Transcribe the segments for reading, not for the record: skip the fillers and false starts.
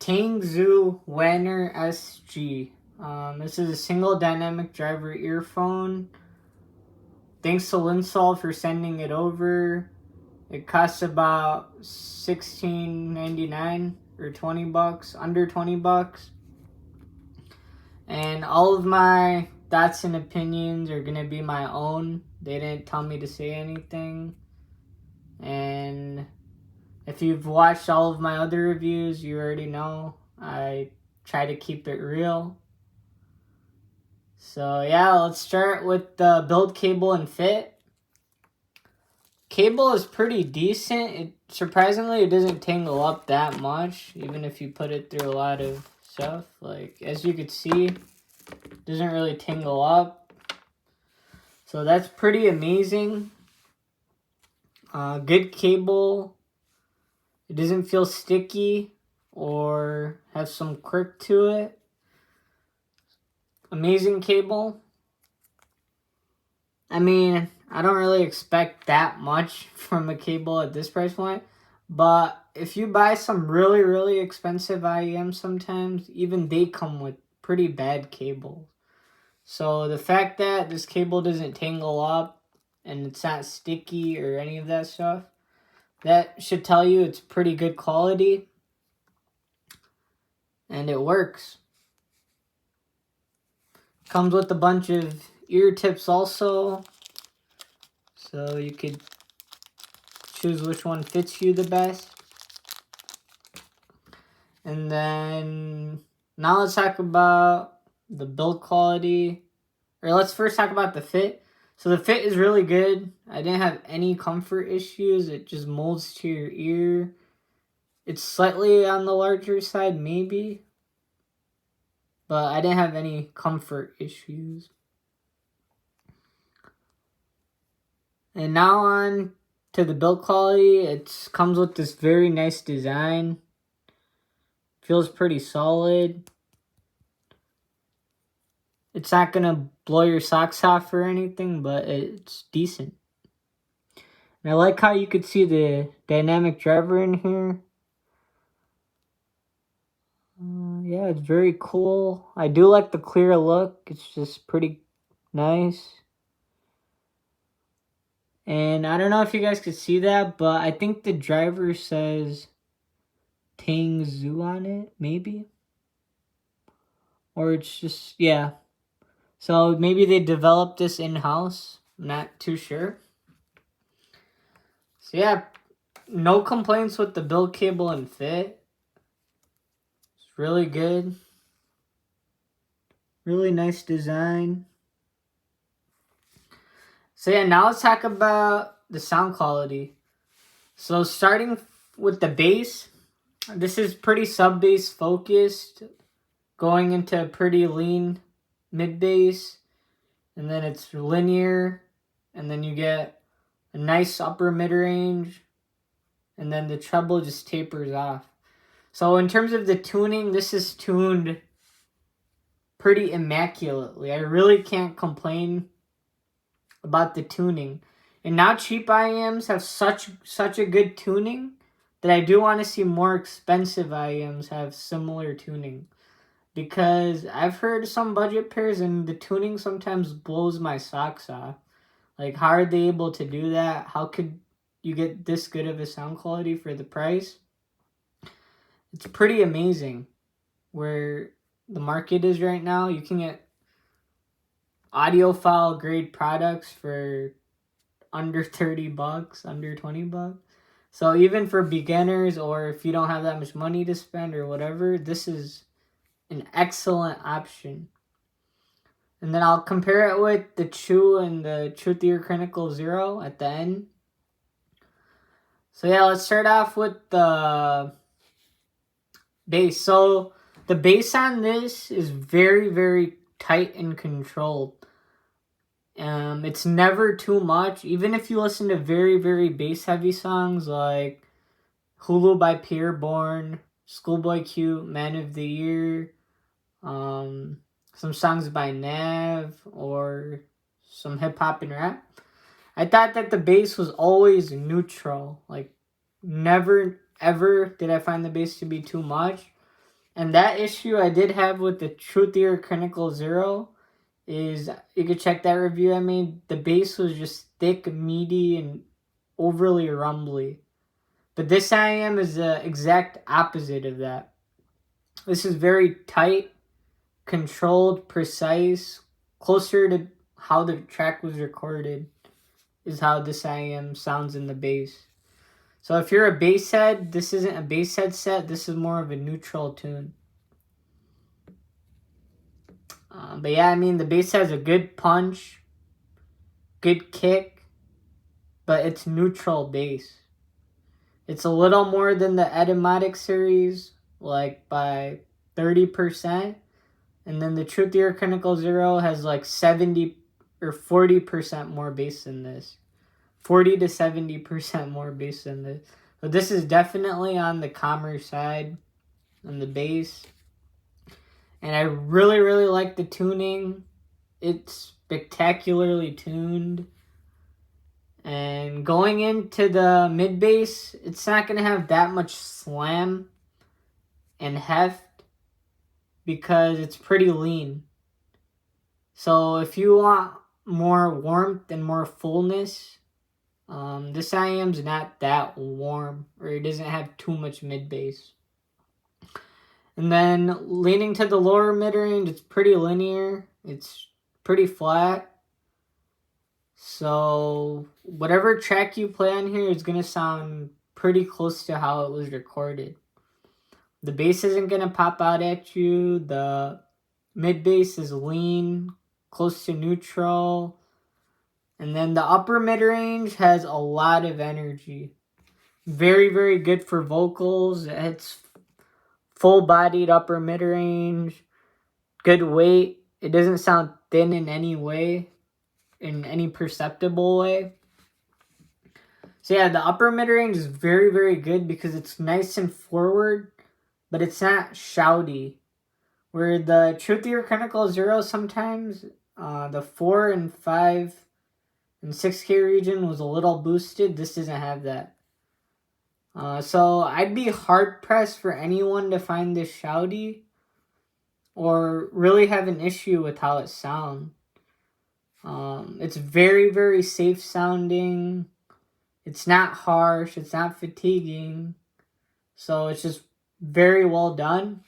Tangzu Waner SG. This is a single dynamic driver earphone. Thanks to Linsol for sending it over. It costs about $16.99 or $20, under $20. And all of my thoughts and opinions are gonna be my own. They didn't tell me to say anything. And if you've watched all of my other reviews, you already know I try to keep it real. So yeah, let's start with the build, cable, and fit. Cable is pretty decent. Surprisingly, it doesn't tangle up that much, even if you put it through a lot of stuff. Like, as you can see, it doesn't really tangle up. So that's pretty amazing. Good cable. It doesn't feel sticky or have some quirk to it. Amazing cable. I mean, I don't really expect that much from a cable at this price point, but if you buy some really, really expensive IEMs sometimes, even they come with pretty bad cables. So the fact that this cable doesn't tangle up and it's not sticky or any of that stuff, that should tell you it's pretty good quality and it works. Comes with a bunch of ear tips also, so you could choose which one fits you the best. And then now let's talk about the build quality, or let's first talk about the fit. So the fit is really good. I didn't have any comfort issues. It just molds to your ear. It's slightly on the larger side maybe, but I didn't have any comfort issues. And now on to the build quality. It comes with this very nice design. Feels pretty solid. It's not gonna blow your socks off or anything, but it's decent. And I like how you could see the dynamic driver in here. Yeah, it's very cool. I do like the clear look. It's just pretty nice. And I don't know if you guys could see that, but I think the driver says Tangzu on it, maybe. Or it's just, yeah. So maybe they developed this in-house. I'm not too sure. So yeah, no complaints with the build, cable, and fit. It's really good. Really nice design. So yeah, now let's talk about the sound quality. So starting with the bass, this is pretty sub-bass focused, going into a pretty lean mid-bass, and then it's linear, and then you get a nice upper mid-range, and then the treble just tapers off. So in terms of the tuning, this is tuned pretty immaculately. I really can't complain about the tuning. And now cheap IEMs have such a good tuning that I do want to see more expensive IEMs have similar tuning. Because I've heard some budget pairs and the tuning sometimes blows my socks off. Like, how are they able to do that? How could you get this good of a sound quality for the price? It's pretty amazing where the market is right now. You can get audiophile grade products for under $30, under $20. So even for beginners, or if you don't have that much money to spend or whatever, this is an excellent option. And then I'll compare it with the Chew and the Truth Ear Clinical Zero at the end. So yeah, let's start off with the bass. So the bass on this is very, very tight and controlled. It's never too much. Even if you listen to very, very bass heavy songs like Hulu by Pierreborn, Schoolboy Q, Man of the Year, some songs by Nav, or some hip hop and rap, I thought that the bass was always neutral. Like, never ever did I find the bass to be too much. And that issue I did have with the Truthier Clinical Zero is, you could check that review I made. The bass was just thick, meaty, and overly rumbly. But this IM is the exact opposite of that. This is very tight, controlled, precise, closer to how the track was recorded is how this IM sounds in the bass. So if you're a bass head, this isn't a bass head set. This is more of a neutral tune. But yeah, I mean, the bass has a good punch, good kick, but it's neutral bass. It's a little more than the Etymotic series, like by 30%. And then the Truthier Clinical Zero has like 70 or 40% more bass than this. 40 to 70% more bass than this. So this is definitely on the calmer side on the bass. And I really, really like the tuning. It's spectacularly tuned. And going into the mid bass, it's not going to have that much slam and heft because it's pretty lean. So if you want more warmth and more fullness, this IM's not that warm, or it doesn't have too much mid bass. And then leaning to the lower mid range, it's pretty linear. It's pretty flat. So whatever track you play on here is going to sound pretty close to how it was recorded. The bass isn't going to pop out at you. The mid bass is lean, close to neutral. And then the upper mid range has a lot of energy. Very, very good for vocals. It's full-bodied upper mid range. Good weight. It doesn't sound thin in any way, in any perceptible way. So yeah, the upper mid range is very, very good because it's nice and forward, but it's not shouty. Where the Truthier Clinical Zero sometimes, the 4 and 5 and 6K region was a little boosted. This doesn't have that. So I'd be hard pressed for anyone to find this shouty or really have an issue with how it sounds. It's very, very safe sounding. It's not harsh. It's not fatiguing. So it's just very well done.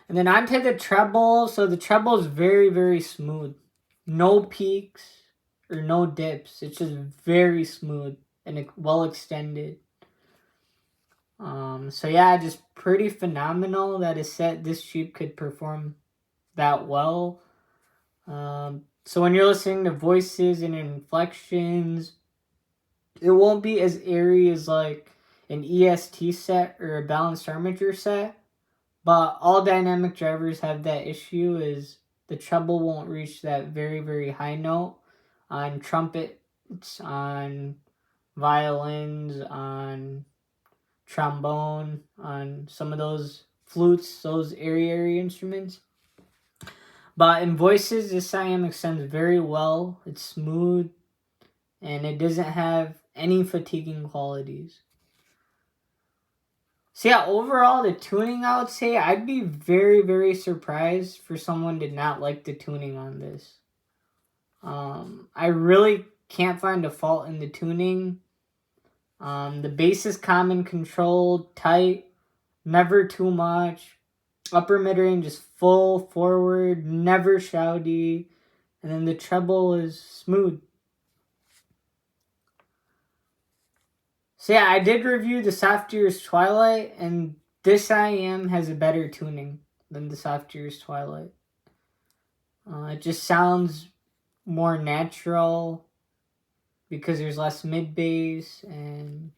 And then onto the treble. So the treble is very, very smooth. No peaks or no dips. It's just very smooth and well extended. So yeah, just pretty phenomenal that a set this cheap could perform that well. So when you're listening to voices and inflections, it won't be as airy as like an EST set or a balanced armature set. But all dynamic drivers have that issue, is the treble won't reach that very, very high note on trumpets, on violins, on trombone, on some of those flutes, those airy instruments. But in voices, this IM extends very well. It's smooth, and it doesn't have any fatiguing qualities. So yeah, overall, the tuning, I would say, I'd be very, very surprised for someone to not like the tuning on this. I really can't find a fault in the tuning. The bass is calm and controlled, tight, never too much. Upper mid-range is full, forward, never shouty. And then the treble is smooth. So yeah, I did review the Soft Ears Twilight, and this IM has a better tuning than the Soft Ears Twilight. It just sounds more natural because there's less mid-bass, and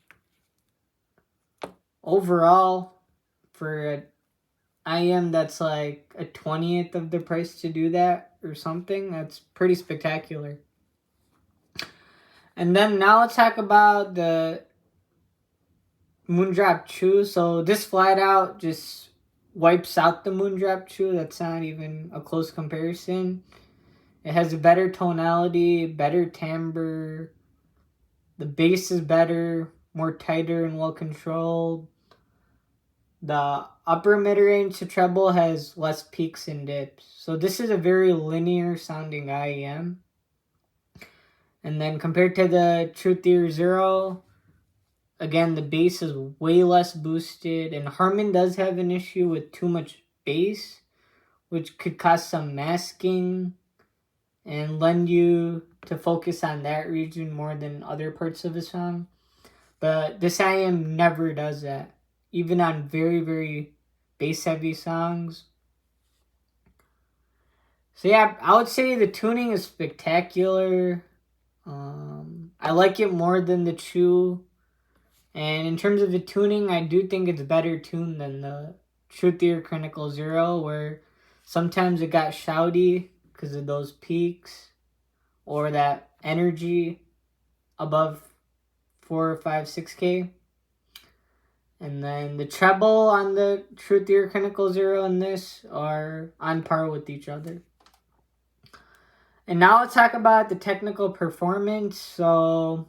overall, for an IM that's like a 20th of the price to do that or something, that's pretty spectacular. And then now let's talk about the Moondrop Chew. So this flat out just wipes out the Moondrop Chew. That's not even a close comparison. It has a better tonality, better timbre. The bass is better, more tighter and well controlled. The upper mid-range to treble has less peaks and dips. So this is a very linear sounding IEM. And then compared to the Truth Ear Zero, again, the bass is way less boosted. And Harman does have an issue with too much bass, which could cause some masking and lend you to focus on that region more than other parts of the song. But this IEM never does that, even on very, very bass-heavy songs. So yeah, I would say the tuning is spectacular. I like it more than the Chew. And in terms of the tuning, I do think it's better tuned than the Truth Ear Critical Zero, where sometimes it got shouty because of those peaks or that energy above 4, 5, 6K. And then the treble on the Truth Ear Critical Zero and this are on par with each other. And now let's talk about the technical performance. So,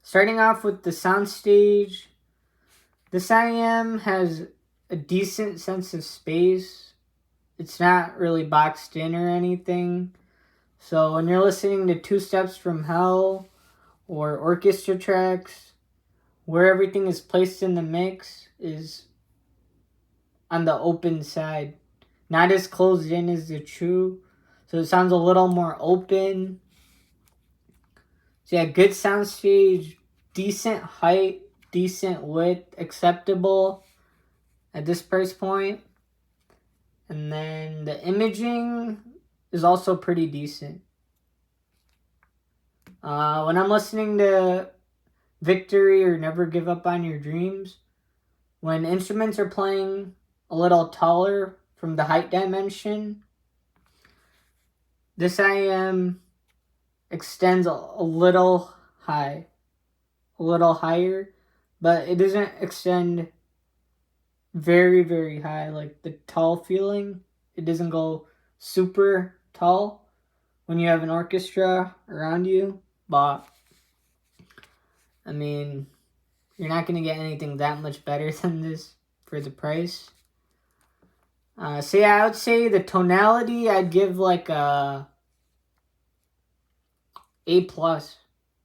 starting off with the soundstage, this IEM has a decent sense of space. It's not really boxed in or anything. So when you're listening to Two Steps from Hell or orchestra tracks, where everything is placed in the mix is on the open side. Not as closed in as the True. So it sounds a little more open. So yeah, good soundstage, decent height, decent width, acceptable at this price point. And then the imaging is also pretty decent. When I'm listening to Victory or Never Give Up on Your Dreams, when instruments are playing a little taller from the height dimension, this IEM extends a little high, a little higher, but it doesn't extend very, very high, like the tall feeling. It doesn't go super tall when you have an orchestra around you, but I mean, you're not going to get anything that much better than this for the price. So yeah, I would say the tonality, I'd give like a A+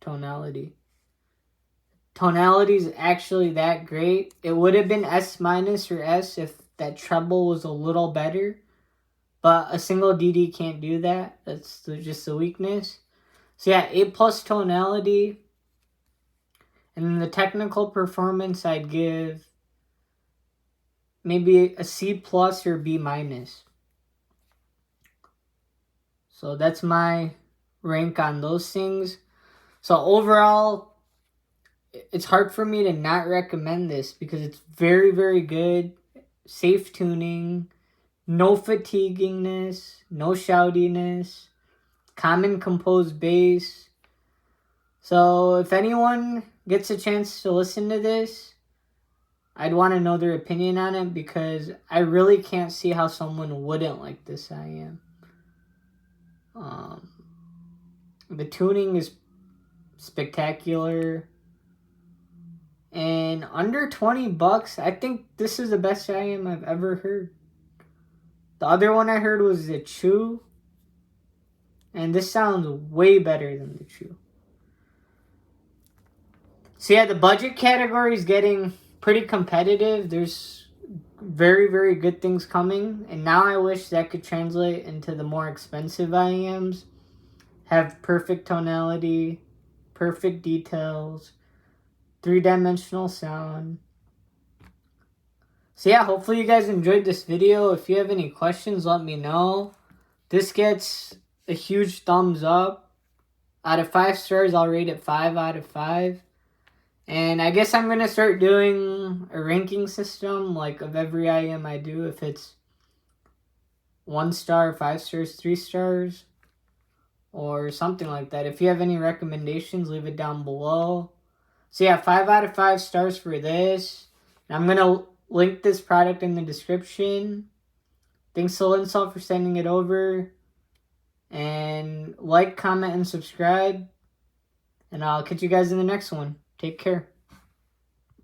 tonality. Tonality is actually that great. It would have been S- or S if that treble was a little better. But a single DD can't do that. That's just a weakness. So yeah, A+ tonality. And then the technical performance, I'd give maybe a C+ or B-. So that's my rank on those things. So overall, it's hard for me to not recommend this because it's very, very good. Safe tuning, no fatiguingness, no shoutiness, common composed bass. So if anyone gets a chance to listen to this, I'd want to know their opinion on it because I really can't see how someone wouldn't like this IEM. The tuning is spectacular. And under $20, I think this is the best IEM I've ever heard. The other one I heard was the Chew. And this sounds way better than the Chew. So yeah, the budget category is getting pretty competitive. There's very, very good things coming. And now I wish that could translate into the more expensive IEMs. Have perfect tonality, perfect details, 3-dimensional sound. So yeah, hopefully you guys enjoyed this video. If you have any questions, let me know. This gets a huge thumbs up. Out of 5 stars, I'll rate it 5 out of 5. And I guess I'm going to start doing a ranking system, like of every IEM I do. If it's 1 star, 5 stars, 3 stars, or something like that. If you have any recommendations, leave it down below. So yeah, 5 out of 5 stars for this. And I'm going to link this product in the description. Thanks to Linsol for sending it over. And like, comment, and subscribe. And I'll catch you guys in the next one. Take care.